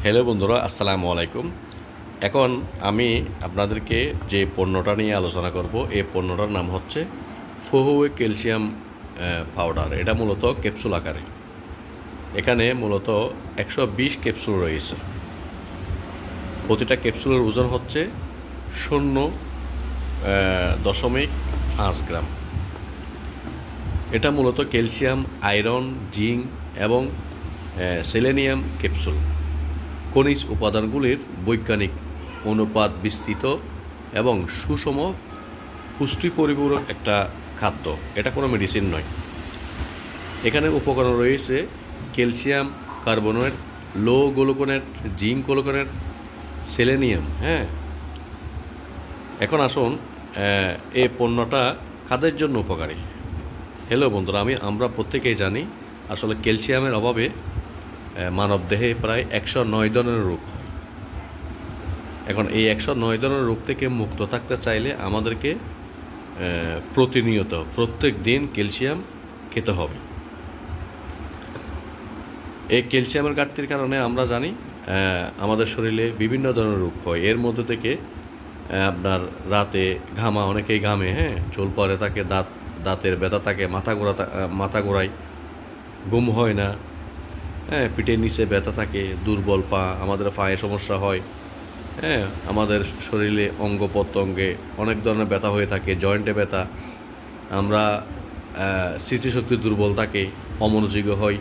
Hello বন্ধুরা, আসসালামু আলাইকুম। এখন আমি আপনাদেরকে যে পণ্যটা নিয়ে আলোচনা করব, এই পণ্যটার নাম হচ্ছে ফোহুয়ে ক্যালসিয়াম পাউডার। এটা মূলত ক্যাপসুল আকারে। এখানে মূলত 120 ক্যাপসুল রয়েছে। প্রতিটা ক্যাপসুলের ওজন হচ্ছে 0.5 গ্রাম। এটা মূলত ক্যালসিয়াম, আয়রন, জিঙ্ক এবং সেলেনিয়াম ক্যাপসুল। খনিজ উপাদানগুলির বৈজ্ঞানিক অনুপাত বিস্তৃত এবং সুষম পুষ্টি পরিপূরক একটা খাদ্য। এটা কোনো মেডিসিন নয়। এখানে উপকরণ রয়েছে ক্যালসিয়াম কার্বনেট, লো গ্লুকোনেট, জিঙ্ক গ্লুকোনেট, সেলেনিয়াম। এখন আসুন, এই পণ্যটা কাদের জন্য উপকারী। হ্যালো বন্ধুরা, আমরা প্রত্যেকেই জানি আসলে ক্যালসিয়ামের অভাবে মানবদেহে প্রায় 109 ধরনের রোগ হয়। এখন এই 109 ধরনের রোগ থেকে মুক্ত থাকতে চাইলে আমাদেরকে প্রতিনিয়ত প্রত্যেক দিন ক্যালসিয়াম খেতে হবে। এই ক্যালসিয়ামের ঘাটতির কারণে আমরা জানি আমাদের শরীরে বিভিন্ন ধরনের রোগ হয়। এর মধ্যে থেকে আপনার রাতে ঘামা, অনেকেই ঘামে, চুল পড়ে থাকে, দাঁতের ব্যথা থাকে, মাথা ঘোরায়, ঘুম হয় না, পিঠের নিচে ব্যথা থাকে, দুর্বল পা, আমাদের পায়ে সমস্যা হয়, আমাদের শরীরে অঙ্গ প্রত্যঙ্গে অনেক ধরনের ব্যথা হয়ে থাকে, জয়েন্টে ব্যথা, আমরা স্মৃতিশক্তি দুর্বল থাকে, অমনোযোগী হয়,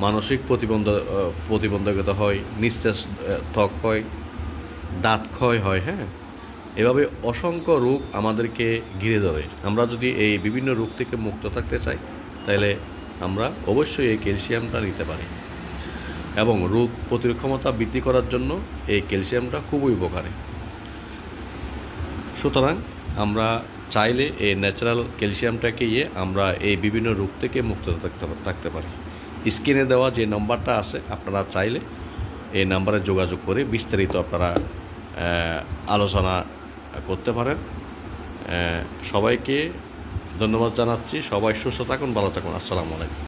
মানসিক প্রতিবন্ধকতা হয়, নিঃশ্বাস ত্বক হয়, দাঁত ক্ষয় হয়। এভাবে অসংখ্য রোগ আমাদেরকে ঘিরে ধরে। আমরা যদি এই বিভিন্ন রোগ থেকে মুক্ত থাকতে চাই, তাহলে আমরা অবশ্যই এই ক্যালসিয়ামটা নিতে পারি এবং রোগ প্রতিরোধ ক্ষমতা বৃদ্ধি করার জন্য এই ক্যালসিয়ামটা খুবই উপকারী। সুতরাং আমরা চাইলে এই ন্যাচারাল ক্যালসিয়ামটাকে আমরা এই বিভিন্ন রোগ থেকে মুক্ত থাকতে পারি। স্ক্রিনে দেওয়া যে নাম্বারটা আছে, আপনারা চাইলে এই নাম্বারে যোগাযোগ করে বিস্তারিত আপনারা আলোচনা করতে পারেন। সবাইকে ধন্যবাদ জানাচ্ছি। সবাই সুস্থ থাকুন, ভালো থাকুন। আসসালামু আলাইকুম।